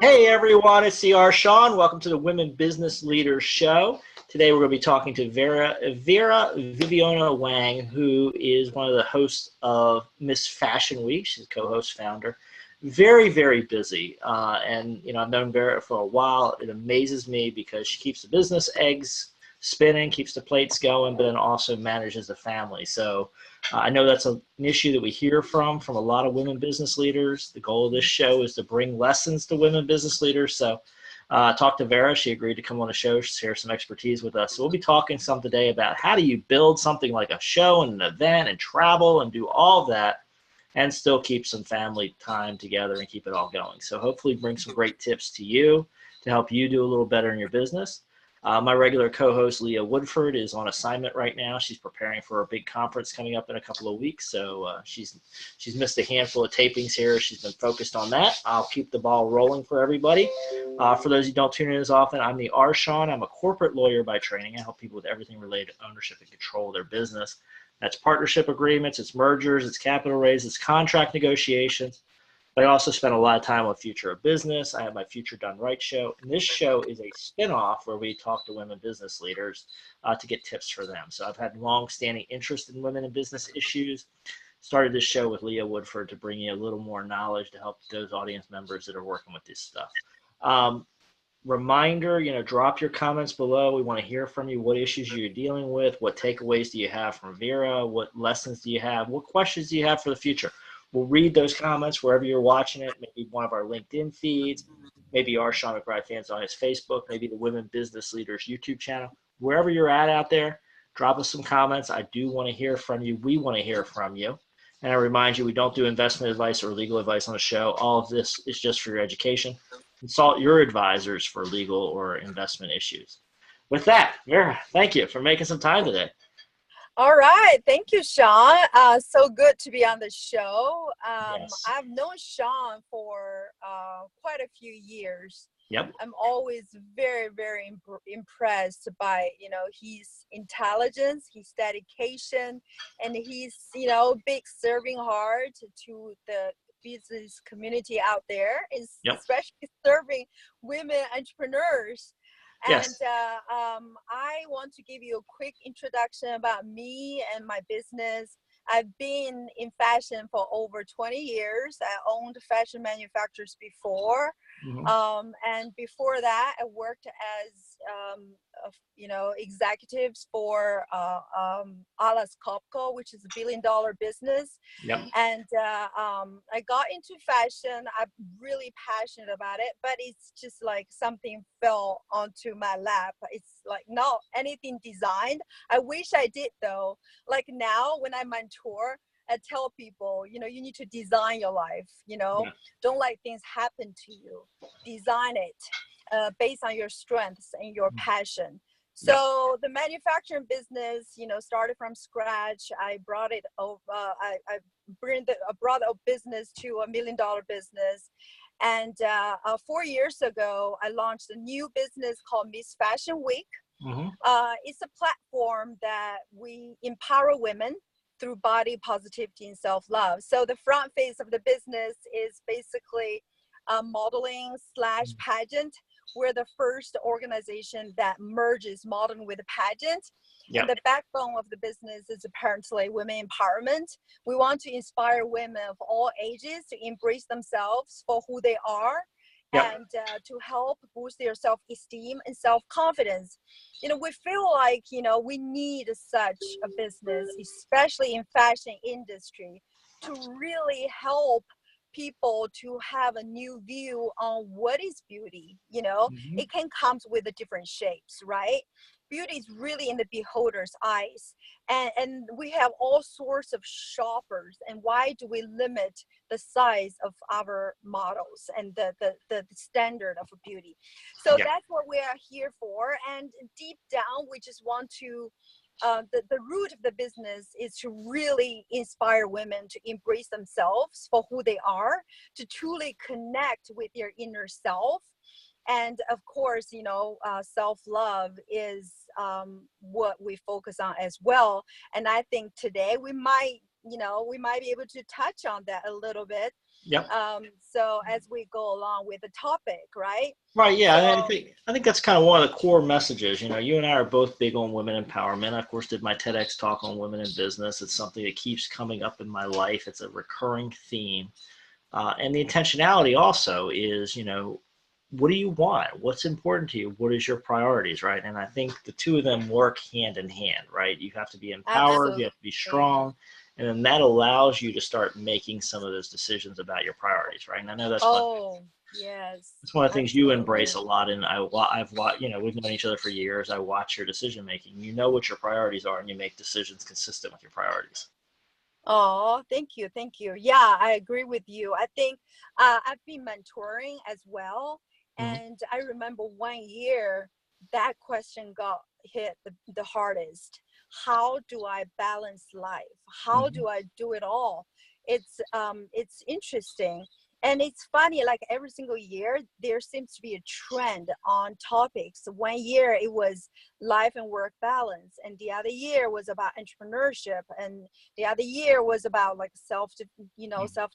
Hey everyone, it's CR Shawn. Welcome to the Women Business Leaders Show. Today we're going to be talking to Vera Viviona Wang, who is one of the hosts of Miss Fashion Week. She's co-host, founder. Very, very busy. And I've known Vera for a while. It amazes me because she keeps the business eggs spinning, keeps the plates going, but then also manages the family. So I know that's an issue that we hear from a lot of women business leaders. The goal of this show is to bring lessons to women business leaders. So talked to Vera. She agreed to come on the show, share some expertise with us. So we'll be talking some today about how do you build something like a show and an event and travel and do all of that and still keep some family time together and keep it all going. So hopefully bring some great tips to you to help you do a little better in your business. My regular co-host, Woodford, is on assignment right now. She's preparing for a big conference coming up in a couple of weeks. So she's missed a handful of tapings here. She's been focused on that. I'll keep the ball rolling for everybody. For those who don't tune in as often, I'm the Shawn. I'm a corporate lawyer by training. I help people with everything related to ownership and control of their business. That's partnership agreements, it's mergers, it's capital raise, it's contract negotiations. But I also spend a lot of time on Future of Business. I have my Future Done Right show. And this show is a spinoff where we talk to women business leaders to get tips for them. So I've had long-standing interest in women in business issues. Started this show with Leah Woodford to bring you a little more knowledge to help those audience members that are working with this stuff. Reminder, drop your comments below. We want to hear from you. What issues you're dealing with? What takeaways do you have from Vera? What lessons do you have? What questions do you have for the future? We'll read those comments wherever you're watching it, maybe one of our LinkedIn feeds, maybe our Shawn McBride fans on his Facebook, maybe the Women Business Leaders YouTube channel. Wherever you're at out there, drop us some comments. I do want to hear from you. We want to hear from you. And I remind you, we don't do investment advice or legal advice on the show. All of this is just for your education. Consult your advisors for legal or investment issues. With that, Vera, thank you for making some time today. All right. Thank you, Shawn. So good to be on the show. Yes. I've known Shawn for quite a few years. Yep. I'm always very, very impressed by, his intelligence, his dedication, and his, big serving heart to the business community out there, especially serving women entrepreneurs. Yes. And I want to give you a quick introduction about me and my business. I've been in fashion for over 20 years. I owned fashion manufacturers before. And before that, I worked as, executives for Atlas Copco, which is a $1 billion business. Yep. And I got into fashion. I'm really passionate about it, but it's just like something fell onto my lap. It's like not anything designed. I wish I did though. Like now when I'm on tour, I tell people, you need to design your life, Don't let things happen to you. Design it based on your strengths and your passion. So the manufacturing business, started from scratch. I brought it over. I brought a business to $1 million business. And 4 years ago, I launched a new business called Miss Fashion Week. It's a platform that we empower women through body positivity and self-love. So the front face of the business is basically modeling / pageant. We're the first organization that merges modern with pageant. And the backbone of the business is apparently women empowerment. We want to inspire women of all ages to embrace themselves for who they are. And to help boost their self-esteem and self-confidence. We feel like, we need such a business, especially in fashion industry, to really help people to have a new view on what is beauty. It can come with the different shapes, right? Beauty is really in the beholder's eyes, and we have all sorts of shoppers. And why do we limit the size of our models and the standard of beauty? So that's what we are here for. And deep down, we just want to the root of the business is to really inspire women to embrace themselves for who they are, to truly connect with their inner self. And of course, self-love is what we focus on as well. And I think today we might be able to touch on that a little bit. Yep. So as we go along with the topic, right? Right, yeah, and So, I think that's kind of one of the core messages. You know, you and I are both big on women empowerment. I, of course, did my TEDx talk on women in business. It's something that keeps coming up in my life. It's a recurring theme, and the intentionality also is, you know, what do you want? What's important to you? What is your priorities, right? And I think the two of them work hand in hand, right? You have to be empowered, you have to be absolutely. strong, and then that allows you to start making some of those decisions about your priorities, right? And I know that's one Oh, yes, it's one of the things you embrace absolutely. a lot, and I've watched. You know, we've known each other for years. I watch your decision making. You know what your priorities are, and you make decisions consistent with your priorities. Oh, thank you. Thank you. Yeah, I agree with you. I think I've been mentoring as well. Mhm. And I remember 1 year that question got hit the hardest. How do I balance life? How Mhm. do I do it all? It's interesting. And it's funny, like every single year, there seems to be a trend on topics. 1 year it was life and work balance, and the other year was about entrepreneurship, and the other year was about like self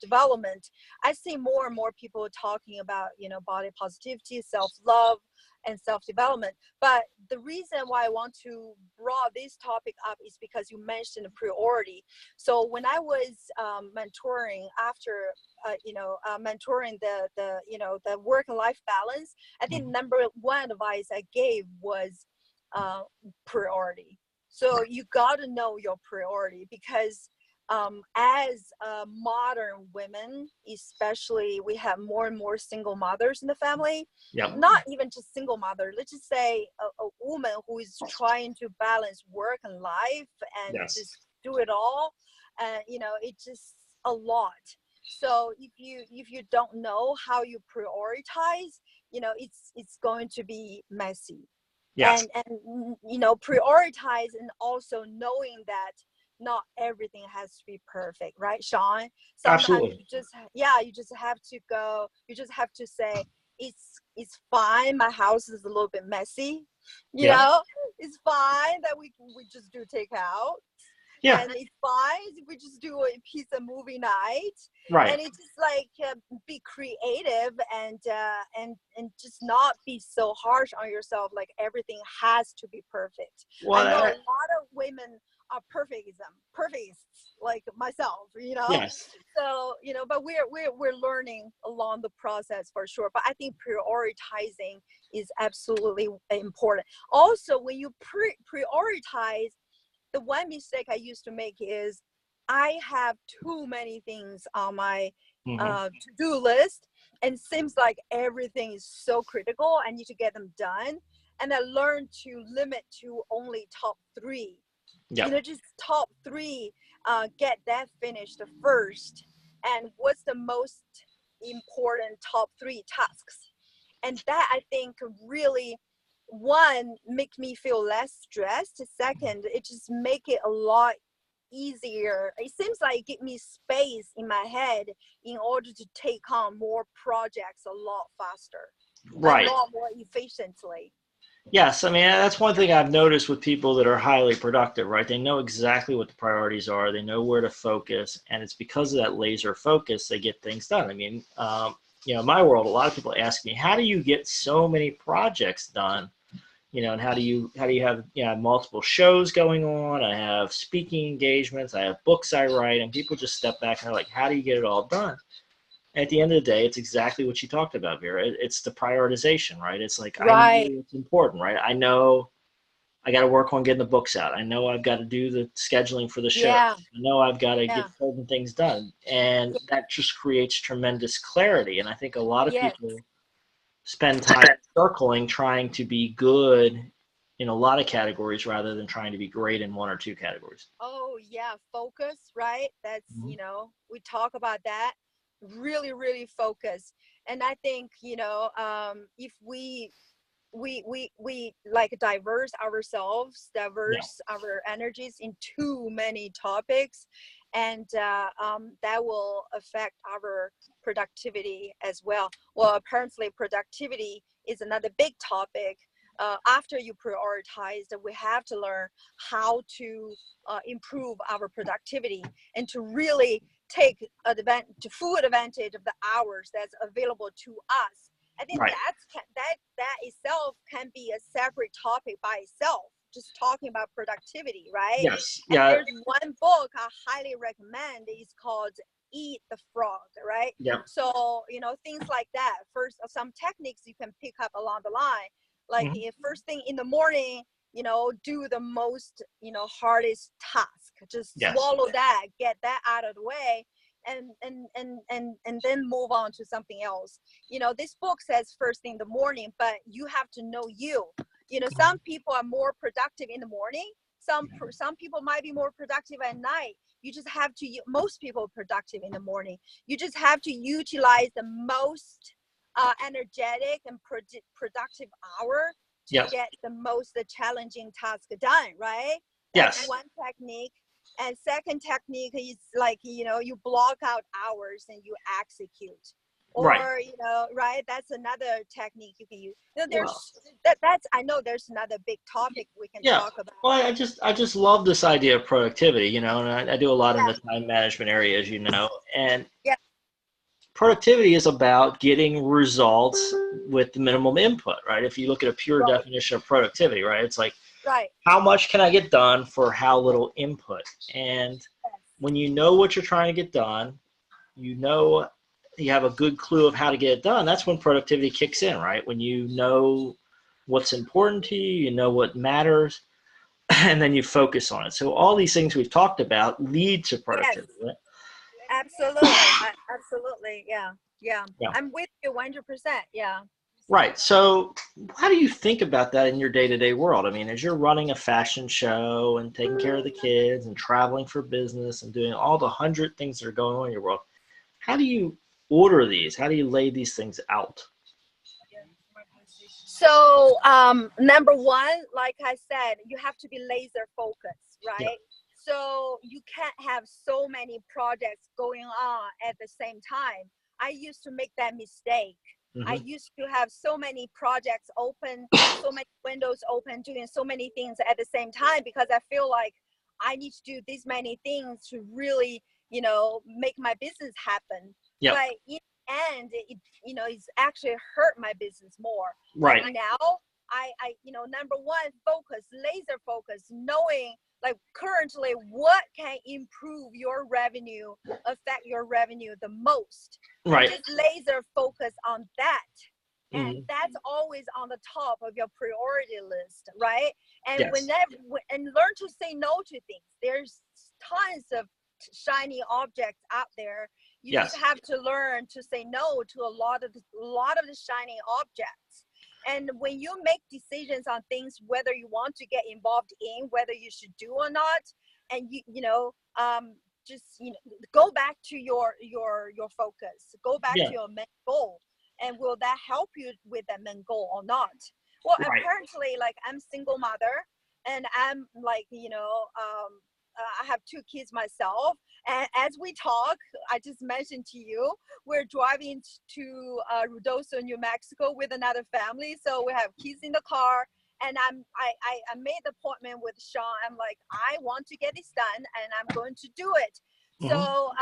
development. I see more and more people talking about body positivity, self-love, and self-development. But the reason why I want to bring this topic up is because you mentioned priority. So when I was mentoring after mentoring the work and life balance, I think Mhm. number one advice I gave was uh, priority. So Right. you got to know your priority, because as modern women, especially, we have more and more single mothers in the family. Yep. Not even just single mother. Let's just say a woman who is trying to balance work and life and Yes. just do it all. It's just a lot. So if you don't know how you prioritize, it's going to be messy. Yes. And prioritize, and also knowing that not everything has to be perfect, right, Shawn? Sometimes Absolutely. you just have to say it's fine, my house is a little bit messy, you Yeah. know it's fine that we just do takeout, Yeah. and it's fine if we just do a pizza movie night. Right. And it's just like be creative, and just not be so harsh on yourself, like everything has to be perfect. I Well, know a lot of women are perfectists like myself, yes. so but we're learning along the process for sure. But I think prioritizing is absolutely important. Also, when you prioritize, the one mistake I used to make is I have too many things on my Hmm. to-do list, and seems like everything is so critical. I need to get them done, and I learned to limit to only top three. Yep. Just top three. Get that finished first, and what's the most important top three tasks, and that I think really, one, make me feel less stressed. Second, it just make it a lot easier. It seems like give me space in my head in order to take on more projects a lot faster, a Right. lot more efficiently. Yes, I mean that's one thing I've noticed with people that are highly productive, right? They know exactly what the priorities are, they know where to focus, and it's because of that laser focus they get things done. I mean, you know, in my world, a lot of people ask me, "How do you get so many projects done?" You know, and how do you have multiple shows going on? I have speaking engagements, I have books I write, and people just step back and are like, "How do you get it all done?" At the end of the day, it's exactly what you talked about, Vera. It's the prioritization, right? It's like I know Right. it's important, right? I know I got to work on getting the books out. I know I've got to do the scheduling for the show. Yeah. I know I've got to Yeah. get certain things done, and that just creates tremendous clarity. And I think a lot of Yes. people spend time circling, trying to be good in a lot of categories rather than trying to be great in one or two categories. Oh, yeah, focus, right? That's, Mhm. we talk about that. Really, really focus. And I think, if we like Yeah. diverse our energies in too many topics, and that will affect our productivity as well. Well, apparently productivity is another big topic. After you prioritize, we have to learn how to improve our productivity, and to really take full advantage of the hours that's available to us. I think Right. that itself can be a separate topic by itself, just talking about productivity, right? Yes. And Yeah. there's one book I highly recommend. It's called Eat the Frog, right? Yeah. So, things like that. First, some techniques you can pick up along the line, like if first thing in the morning, do the most, hardest task. Just Yes. swallow that, get that out of the way, and then move on to something else. This book says first thing in the morning, but you have to know you. Some people are more productive in the morning. Some people might be more productive at night. You just have to. Most people are productive in the morning. You just have to utilize the most energetic and productive hour to Yes. get the most challenging task done, right? That's Yes. one technique. And second technique is like, you block out hours and you execute. Right. Or, right, that's another technique you can use. Well, I know there's another big topic we can yeah. talk about. Well, I just love this idea of productivity, and I do a lot in Yeah. the time management area, as you know, and Yeah. productivity is about getting results with the minimum input, right? If you look at a pure Right. definition of productivity, right, it's like, Right. how much can I get done for how little input? And when you know what you're trying to get done, you have a good clue of how to get it done. That's when productivity kicks in, right? When you know what's important to you, you know what matters, and then you focus on it. So all these things we've talked about lead to productivity, Yes. right? Absolutely. Absolutely. Yeah. Yeah. Yeah. I'm with you 100%. Yeah. Right. So how do you think about that in your day-to-day world? I mean, as you're running a fashion show and taking care of the kids and traveling for business and doing all the 100 things that are going on in your world, how do you order these? How do you lay these things out? So, number one, like I said, you have to be laser focused, Yeah. right? So you can't have so many projects going on at the same time. I used to make that mistake. I Mm-hmm. used to have so many projects open, so many windows open, doing so many things at the same time because I feel like I need to do this many things to really, make my business happen. Yeah. But and it's actually hurt my business more. Right. Like now, number one, focus, laser focus, knowing like currently what can improve your revenue, affect your revenue the most. Right. And just laser focus on that. And Mm-hmm. that's always on the top of your priority list, right? And Yes. and learn to say no to things. There's tons of shiny objects out there. You Yes. just have to learn to say no to a lot of the shiny objects. And when you make decisions on things, whether you want to get involved in, whether you should do or not, and just go back to your focus, go back Yeah. to your main goal, and will that help you with that main goal or not? Well, Right. apparently, like I'm single mother, and I'm like I have 2 kids myself. And as we talk, I just mentioned to you, we're driving to Ruidoso, New Mexico with another family. So we have kids in the car. And I made the appointment with Shawn. I'm like, I want to get this done and I'm going to do it. Mm-hmm. So,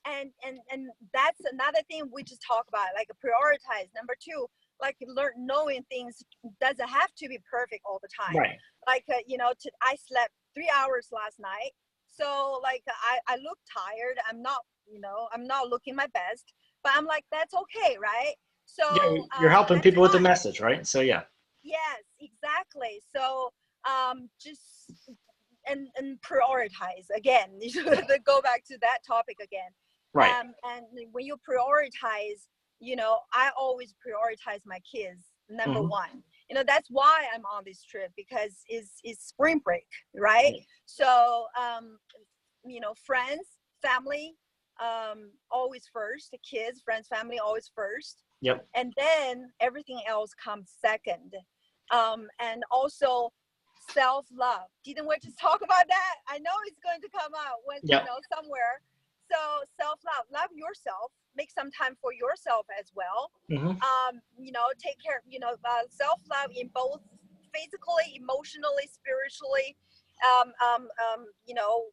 and that's another thing we just talk about, like prioritize. Number 2, like knowing things doesn't have to be perfect all the time. Right. Like, I slept 3 hours last night. So like I look tired. I'm not looking my best, but I'm like, that's okay, right? So Yeah, you're helping that's people with the fine. message, right? So yeah. Yes, exactly. So just and prioritize again. Go back to that topic again. Right. And when you prioritize, I always prioritize my kids number Mm-hmm. one. That's why I'm on this trip, because it's spring break, right? Yeah. So friends, family, always first. Kids, friends, family, always first. Yep. And then everything else comes second. And also self-love. Didn't we just talk about that? I know it's going to come out when Yep. somewhere. So self-love, love yourself, make some time for yourself as well. Mm-hmm. Take care, self-love in both physically, emotionally, spiritually, um, um, um, you know,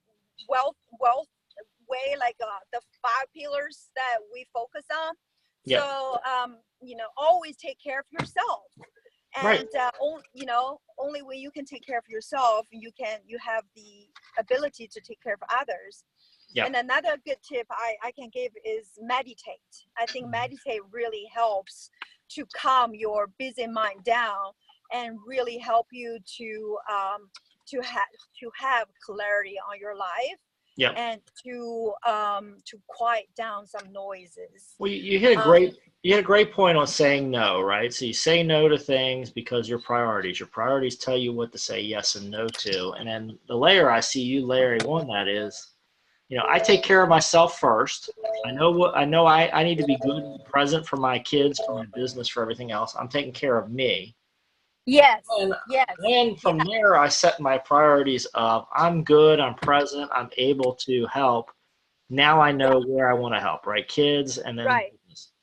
wealth way, like the 5 pillars that we focus on. Yeah. So, you know, always take care of yourself. Right. And you know, only when you can take care of yourself, you have the ability to take care of others. Yeah. And another good tip I can give is meditate. I think meditate really helps to calm your busy mind down and really help you to have clarity on your life. Yeah. And to quiet down some noises. Well, you hit a great point on saying no, right? So you say no to things because your priorities tell you what to say yes and no to. And then the layer I see you layering on that is, you know, I take care of myself first. I know I need to be good and present for my kids, for my business, for everything else. I'm taking care of me. Yes. And Yes. then from there, I set my priorities of I'm good, I'm present, I'm able to help. Now I know where I want to help, right? Kids and then Right. business.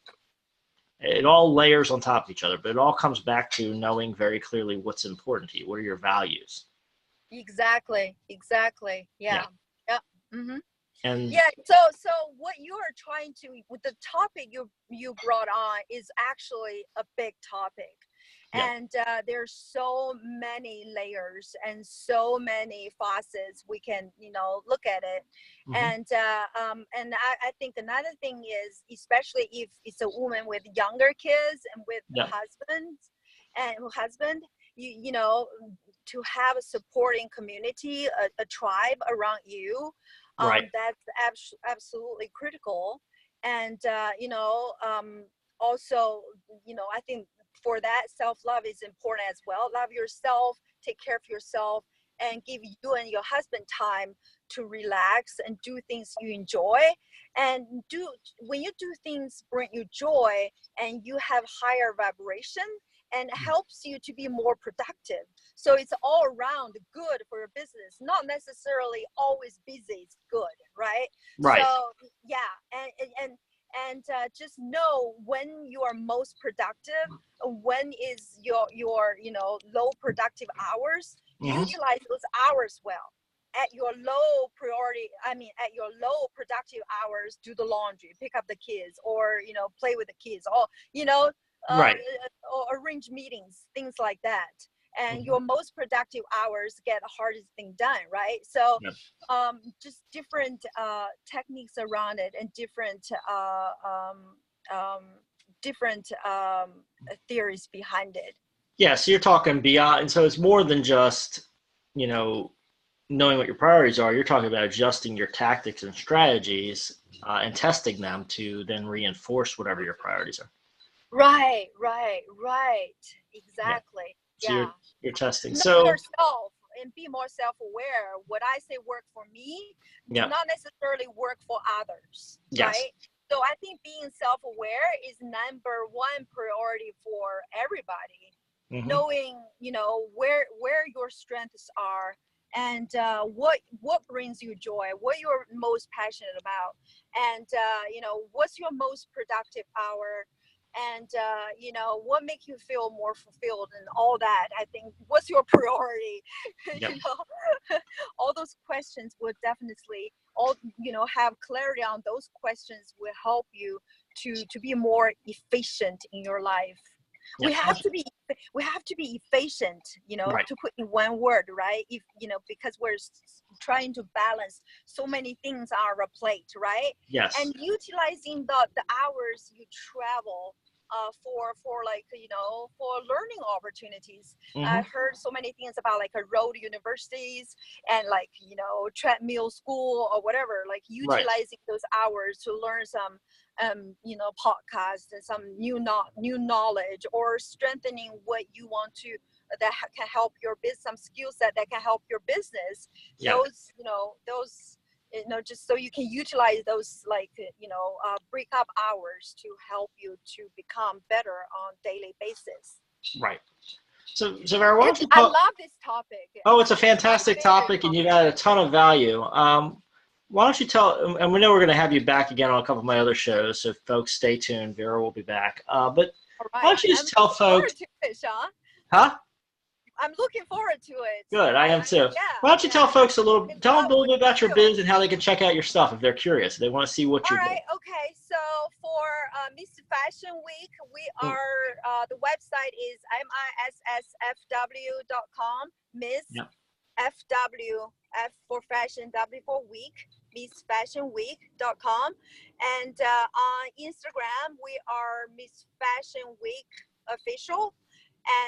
It all layers on top of each other, but it all comes back to knowing very clearly what's important to you. What are your values? Exactly. Yeah. Yeah. Mm-hmm. And Yeah. So what you are trying to, with the topic you brought on, is actually a big topic. yeah, And there's so many layers and so many facets we can, you know, look at it. mm-hmm. And I think another thing is, especially if it's a woman with younger kids and with Yeah, husband, you know, to have a supporting community, a tribe around you, right. that's absolutely critical. And you know, also, you know, I think for that, self-love is important as well. Love yourself, take care of yourself, and give you and your husband time to relax and do things you enjoy. And when you do things bring you joy and you have higher vibration, and helps you to be more productive. So it's all around good for your business, not necessarily always busy. It's good, right? Right. So yeah, and just know when you are most productive, when is your you know, low productive hours. Mm-hmm. Utilize those hours well. At your low priority, at your low productive hours, do the laundry, pick up the kids, or, you know, play with the kids, or, you know, Right. or arrange meetings, things like that. And Mm-hmm. your most productive hours get the hardest thing done, right? So Yeah. just different techniques around it, and different theories behind it. Yeah, so you're talking beyond, and so it's more than just, you know, knowing what your priorities are. You're talking about adjusting your tactics and strategies and testing them to then reinforce whatever your priorities are. Right. Yeah. Exactly. So Yeah. you're testing. Know So yourself and be more self-aware. What I say work for me do yeah. not necessarily work for others, Yes. right? So I think being self-aware is number one priority for everybody. Mm-hmm. Knowing, you know, where your strengths are, and what brings you joy, what you're most passionate about, and you know, what's your most productive hour, and you know, what makes you feel more fulfilled, and all that. I think, what's your priority? Yep. You know, all those questions would definitely, all, you know, have clarity on those questions will help you to be more efficient in your life. Yep. We have to be efficient, you know, Right. to put in one word, right? If, you know, because we're trying to balance so many things on our plate, right? Yes. And utilizing the hours you travel for like, you know, for learning opportunities. Mm-hmm. I heard so many things about like a road universities and, like, you know, treadmill school or whatever, like utilizing those hours to learn some you know, podcasts and some new knowledge, or strengthening what you want to, that can help your business, some skill set that can help your business. Yeah. Those, you know, just so you can utilize those, like, you know, break up hours to help you to become better on daily basis. Right. So Vera, why don't you I talk? love this topic. Oh, it's a fantastic topic, and you've added a ton of value. Why don't you tell, and we know we're going to have you back again on a couple of my other shows, so folks, stay tuned. Vera will be back. But All right. why don't you just tell folks? To it, Shawn. Huh? I'm looking forward to it. Good, I am too. Yeah. Why don't you tell folks tell them a little bit about your you. biz and how they can check out your stuff if they're curious. They want to see what you're doing. Okay. So for Miss Fashion Week, we are, the website is missfw.com, Miss FW, F for fashion, W for week, missfashionweek.com. And on Instagram, we are Miss Fashion Week Official.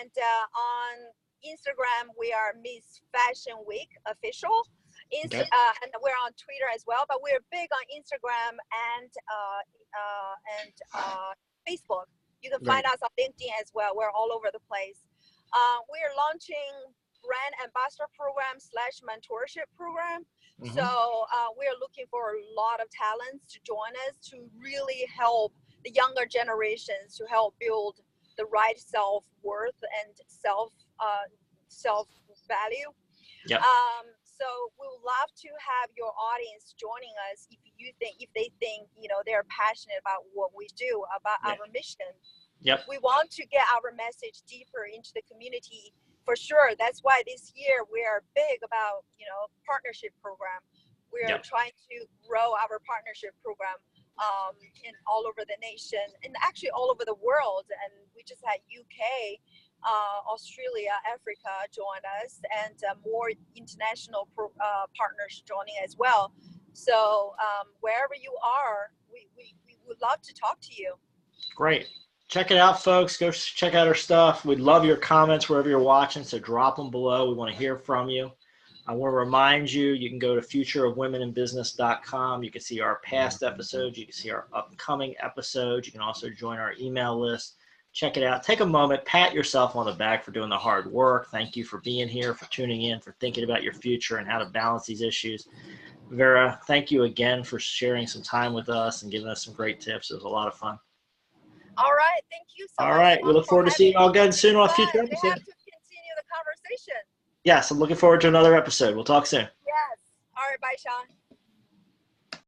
And on Instagram, we are Miss Fashion Week Official. And we're on Twitter as well, but we're big on Instagram and Facebook. You can find us on LinkedIn as well. We're all over the place. We're launching brand ambassador program / mentorship program. So we're looking for a lot of talents to join us to really help the younger generations to help build the right self-worth and self-value. So we would love to have your audience joining us if they think they're passionate about what we do, about our mission. We want to get our message deeper into the community for sure. That's why this year we are big about partnership program. We are trying to grow our partnership program in all over the nation and actually all over the world. And we just had UK, Australia, Africa join us, and more international partners joining as well. So wherever you are, we would love to talk to you. Great. Check it out, folks. Go check out our stuff. We'd love your comments wherever you're watching, so drop them below. We want to hear from you. I want to remind you, you can go to futureofwomeninbusiness.com. You can see our past episodes. You can see our upcoming episodes. You can also join our email list. Check it out. Take a moment. Pat yourself on the back for doing the hard work. Thank you for being here, for tuning in, for thinking about your future and how to balance these issues. Vera, thank you again for sharing some time with us and giving us some great tips. It was a lot of fun. All right. Thank you so much. All right. We look forward to seeing you all again soon on a future episode. We have to continue the conversation. Yes, I'm looking forward to another episode. We'll talk soon. Yes. All right. Bye, Shawn.